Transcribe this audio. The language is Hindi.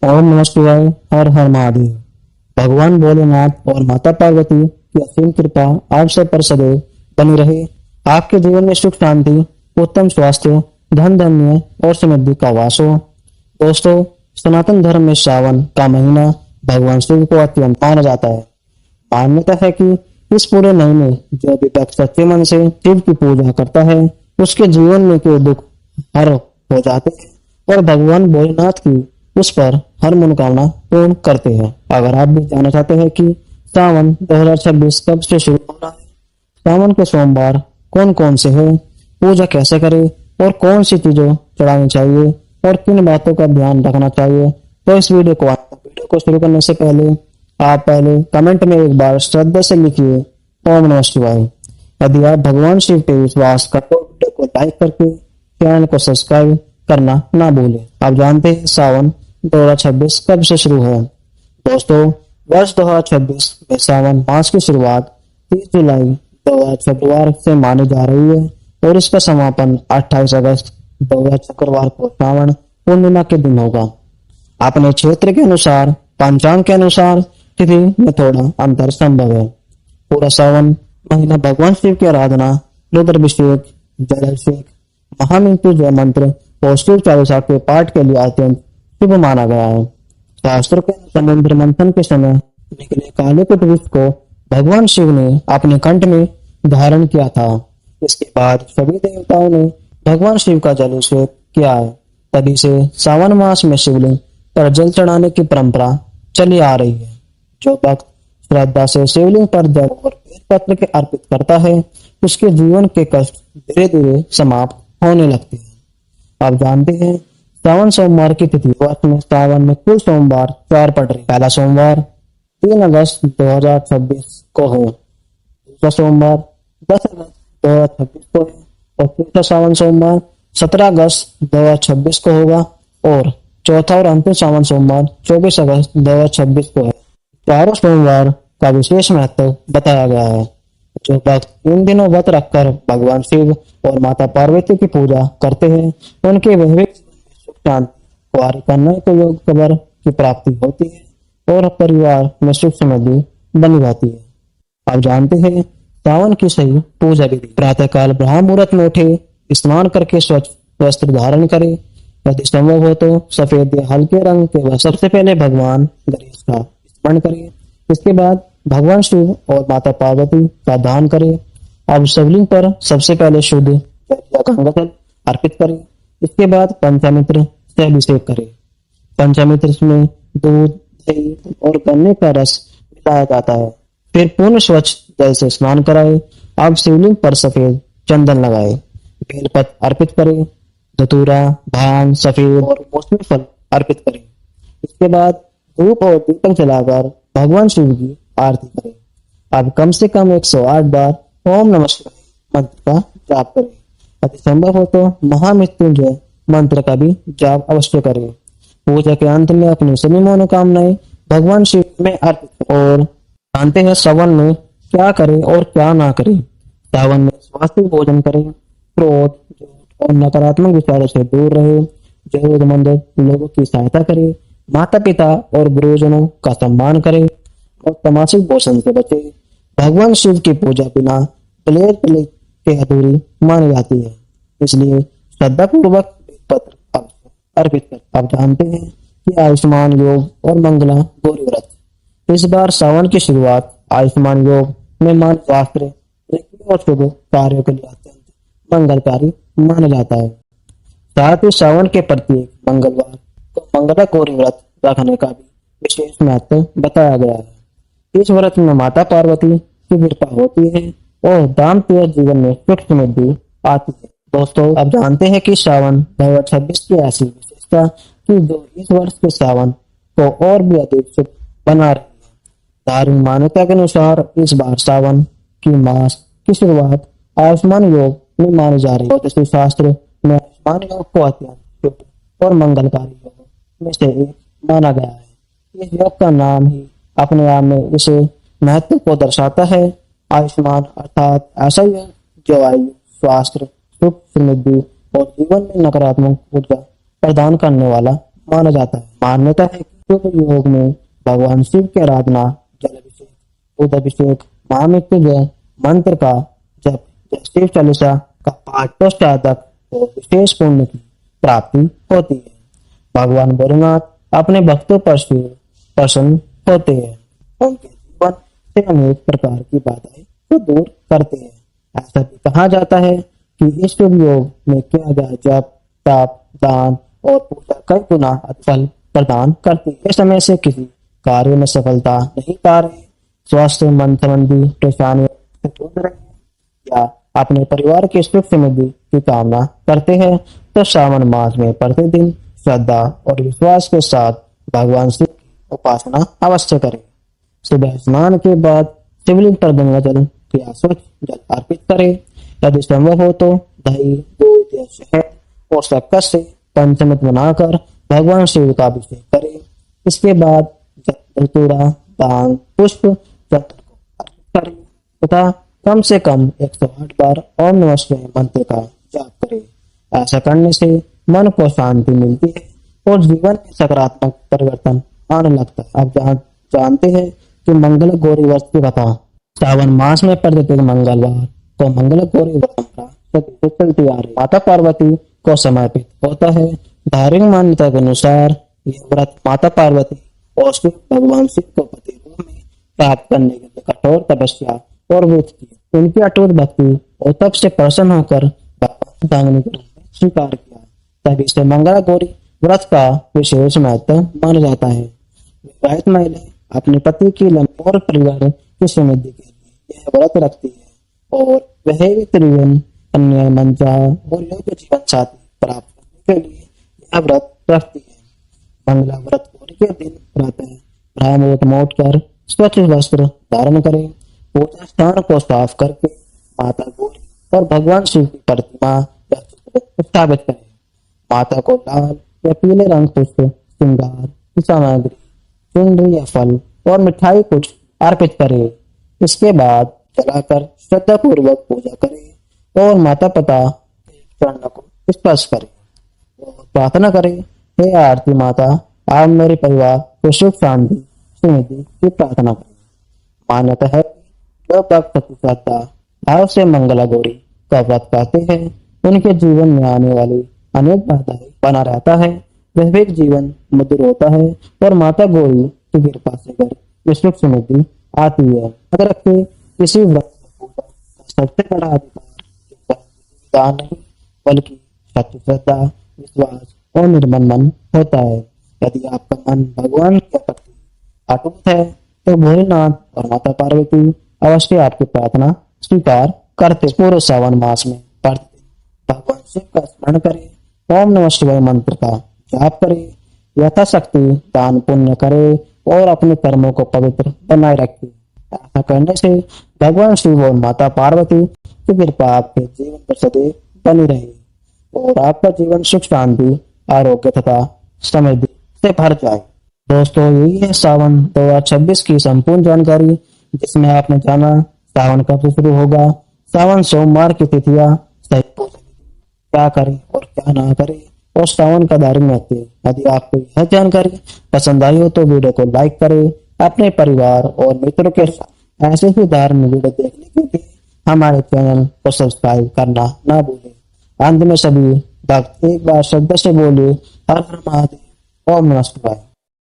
ओम नमः शिवाय। हर हर महादेव। भगवान भोलेनाथ और माता पार्वती की असीम कृपा आप सब पर सदैव बनी रहे। आपके जीवन में सुख शांति, उत्तम स्वास्थ्य, धन धान्य और समृद्धि का वास हो। दोस्तों, सनातन धर्म में सावन का महीना भगवान शिव को अत्यंत माना जाता है। मान्यता है कि इस पूरे महीने जो भी भक्त सच्चे मन से शिव की पूजा करता है, उसके जीवन में कोई दुख हर हो जाते हैं और भगवान भोलेनाथ की उस पर हर मनोकामना पूर्ण करते हैं। अगर आप भी जानना चाहते हैं कि सावन 2026 कब से शुरू हो रहा है, सावन के सोमवार कौन कौन से हैं, पूजा कैसे करें और कौन सी चीजों चढ़ानी चाहिए और किन बातों का ध्यान रखना चाहिए, तो इस वीडियो को शुरू करने से पहले आप पहले कमेंट में एक बार श्रद्धा से लिखिए ओम नमः शिवाय। यदि आप भगवान शिव पे विश्वास करते हो, वीडियो को लाइक करके चैनल को सब्सक्राइब करना ना भूलें। आप जानते हैं सावन 2026 कब से शुरू है। दोस्तों, वर्ष 2026 में सावन मास की शुरुआत 30 जुलाई 2000 से मानी जा रही है और इसका समापन 28 अगस्त 2000 शुक्रवार को सावन पूर्णिमा के दिन होगा। अपने क्षेत्र के अनुसार, पंचांग के अनुसार तिथि में थोड़ा अंतर संभव है। पूरा सावन महीना भगवान शिव की आराधना, रुद्राभिषेक, जलाभिषेक, महामृत्युंजय मंत्र और शिव चालीसा के पाठ के लिए अत्यंत शुभ माना गया है। शास्त्रों के समुद्र मंथन के समय निकले कालीकुट वृक्ष को भगवान शिव ने अपने कंठ में धारण किया था। इसके बाद सभी देवताओं ने भगवान शिव का जलाभिषेक किया है। तभी से सावन मास में शिवलिंग पर जल चढ़ाने की परंपरा चली आ रही है। जो भक्त श्रद्धा से शिवलिंग पर जल और बेलपत्र के अर्पित करता है, उसके जीवन के कष्ट धीरे धीरे समाप्त होने लगते हैं। आप जानते हैं सावन सोमवार की तिथि। वर्ष में सावन में कुल सोमवार 4 पड़ रही। पहला सोमवार 3 अगस्त 2026 को है, दूसरा सोमवार 10 अगस्त 2026 को है और तीसरा सावन सोमवार 17 अगस्त 2026 को होगा और चौथा और अंतिम सावन सोमवार 24 अगस्त 2026 को है। चारों सोमवार का विशेष महत्व बताया गया है। जो भक्त इन दिनों व्रत रखकर भगवान शिव और माता पार्वती की पूजा करते हैं, उनके वैवाहिक सुख शांति, कुंवारी कन्या को योग वर की प्राप्ति होती है और परिवार में सुख समृद्धि बनी रहती है। आप जानते हैं सावन की सही पूजा विधि। प्रातः काल ब्रह्म मुहूर्त में उठे, स्नान करके स्वच्छ वस्त्र धारण करें। यदि संभव हो तो सफेद या हल्के रंग के वस्त्र। सबसे पहले भगवान गणेश का स्मरण करें। इसके बाद भगवान शिव और माता पार्वती का ध्यान करें। अब शिवलिंग पर सबसे पहले शुद्ध जल या गंगा जल अर्पित करें। इसके बाद पंचामृत से अभिषेक करें। पंचामृत में दूध, दही और गन्ने का रस मिलाया जाता है। फिर पूर्ण स्वच्छ जल से स्नान कराए। अब शिवलिंग पर सफेद चंदन लगाए, बेलपत्र अर्पित करें, धतूरा, भांग, सफेद और मौसमी फल अर्पित करें। इसके बाद धूप और दीपक जलाकर भगवान शिव की आरती करें। अब कम से कम 108 बार ओम नमः शिवाय मंत्र का जाप करें। यदि संभव हो तो महामृत्युंजय मंत्र का भी जाप अवश्य करें। पूजा के अंत में अपनी सभी मनोकामनाएं भगवान शिव में अर्पित करें। और जानते हैं सावन में क्या करें और क्या ना करें। सावन में स्वास्थ्य भोजन करें, क्रोध, झूठ और नकारात्मक विचारों से दूर रहे, जरूरतमंद लोगों की सहायता करें, माता पिता और गुरुजनों का सम्मान करें और तमाशा भोजन से बचे। भगवान शिव की पूजा बिना प्लेट के अधूरी मानी जाती है, इसलिए श्रद्धा पूर्वक पत्र अर्पित कर। आप जानते हैं कि आयुष्मान योग और मंगला गौरी व्रत। इस बार सावन की शुरुआत आयुष्मान योग में मान शास्त्र और शुभ कार्यों के लिए अत्यंत मंगलकारी माना जाता है। साथ ही सावन के प्रत्येक मंगलवार को मंगला गौरी व्रत रखने का भी विशेष महत्व बताया गया है। इस व्रत में माता पार्वती की कृपा होती है और दाम्पत्य जीवन में सुख समृद्धि आती है। दोस्तों, आप जानते हैं कि सावन 2026 की ऐसी विशेषता कि जो इस वर्ष के सावन को और भी अधिक शुभ बना रही है। धार्मिक मान्यता के अनुसार इस बार सावन की मास की शुरुआत आयुष्मान योग में मानी जा रही है। ज्योतिष शास्त्र में आयुष्मान योग को अत्यंत शुभ और मंगलकारी योग में से एक माना गया है। इस योग का नाम ही अपने आप में इसे महत्व को दर्शाता है। आयुष्मान अर्थात ऐसा योग जो आयु, स्वास्थ्य, सुख, समृद्धि और जीवन में नकारात्मक ऊर्जा प्रदान करने वाला माना जाता है। मान्यता है कि शुभ योग में भगवान शिव की आराधना, जल अभिषेक, दूध अभिषेक, महामृत्युंजय मंत्र का जप या शिव चालीसा का पाठ पश्चातक तो विशेष पुण्य की प्राप्ति होती है। भगवान भोलेनाथ अपने भक्तों पर शिव प्रसन्न होते हैं, उनके जीवन से अनेक प्रकार की बाधाएं को दूर करते हैं। ऐसा भी कहा जाता है कि इस शुभ योग में किया गया जप, तप, दान और पूजा कई गुना फल प्रदान करती है। इस समय से किसी कार्य में सफलता नहीं पा रहे, स्वास्थ्य मन संबंधी परेशानियों से जूझ रहे हैं या अपने परिवार की सुख समृद्धि की कामना करते हैं तो श्रावण मास में प्रतिदिन श्रद्धा और विश्वास के साथ भगवान शिव की उपासना अवश्य करें। सुबह स्नान के बाद शिवलिंग पर गंगा जल या स्वच्छ जल अर्पित करें। यदि संभव हो तो दही, दूध या शहद और शक्कर से पंचामृत बनाकर भगवान शिव का अभिषेक करें। इसके बाद धतूरा, दान, पुष्प चक्र को अर्पित करें तथा कम से कम 108 बार ओम नमः शिवाय मंत्र का जाप करें। ऐसा करने से मन को शांति मिलती है और जीवन में सकारात्मक परिवर्तन आने लगता है। आप जानते हैं कि मंगल गौरी व्रत की कथा श्रावण मास में प्रत्येक मंगलवार को मंगल गौरी व्रत से चलती आ रही माता पार्वती को समर्पित होता है। धार्मिक मान्यता के अनुसार यह व्रत माता पार्वती और शिव भगवान शिव को पति रूप में प्राप्त करने के लिए कठोर तपस्या और व्रत की। उनकी अटूट भक्ति और तप से प्रसन्न होकर भगवान दांगनी के रूप में स्वीकार किया, तभी इसे मंगला गौरी व्रत का विशेष महत्व माना जाता है। विवाहित महिलाएं अपने पति की लंबी और परिवार की समृद्धि के लिए यह व्रत रखती है और वह भी त्रिवेण कन्या मंचा और योग्य जीवन साथी प्राप्त करने के लिए यह व्रत रखती है। मंगला व्रत गौरी के दिन प्रातः ब्राह्मण उठकर स्वच्छ वस्त्र धारण करें, पूजा स्थान को साफ करके माता गौरी और भगवान शिव की प्रतिमा या चित्र स्थापित करें। माता को लाल या पीले रंग पुष्प, श्रृंगार की सामग्री, चुनरी या फल और मिठाई कुछ अर्पित करें। इसके बाद चलाकर श्रद्धा पूर्वक पूजा करें और माता पिता के चरण को स्पर्श करें और प्रार्थना करें, हे आरती माता, आप मेरे परिवार को सुख शांति समृद्धि की प्रार्थना करें। मान्यता है जो भक्त श्रद्धा भाव से मंगला गौरी का व्रत करते हैं उनके जीवन में आने वाली अनेक बाधाएं बना रहता है, वैवाहिक जीवन मधुर होता है और माता गौरी की कृपा से घर में सुख समृद्धि आती है। याद रखें, किसी व्रत पूजा का सबसे बड़ा अधिकार दान नहीं बल्कि सत्य श्रद्धा, विश्वास और निर्मल मन होता है। यदि आपका मन भगवान के प्रति अटूट है तो भोलेनाथ और माता पार्वती अवश्य आपकी प्रार्थना स्वीकार करते। पूरे श्रावण मास में प्रतिदिन भगवान शिव का स्मरण करें, ओम नमः शिवाय मंत्र का जाप करें, यथाशक्ति दान पुण्य करें और अपने कर्मों को पवित्र बनाए रखें। ऐसा करने से भगवान शिव और माता पार्वती की कृपा आपके जीवन पर सदैव बनी रहे और आपका जीवन सुख शांति आरोग्य तथा समृद्धि से भर जाए। दोस्तों, यही है सावन 2026 की संपूर्ण जानकारी, जिसमें आपने जाना सावन कब से शुरू होगा, सावन सोमवार की तिथियां, सही क्या करें और क्या ना करें और सावन का धार्मिक महत्व। यदि आपको यह जानकारी पसंद आई हो तो वीडियो को लाइक करें, अपने परिवार और मित्रों के साथ ऐसे ही धार्मिक वीडियो देखने के लिए हमारे चैनल को सब्सक्राइब करना ना भूलें। अंत में सभी भक्त एक बार श्रद्धा से बोले हर हर महादेव, ओम नमः शिवाय।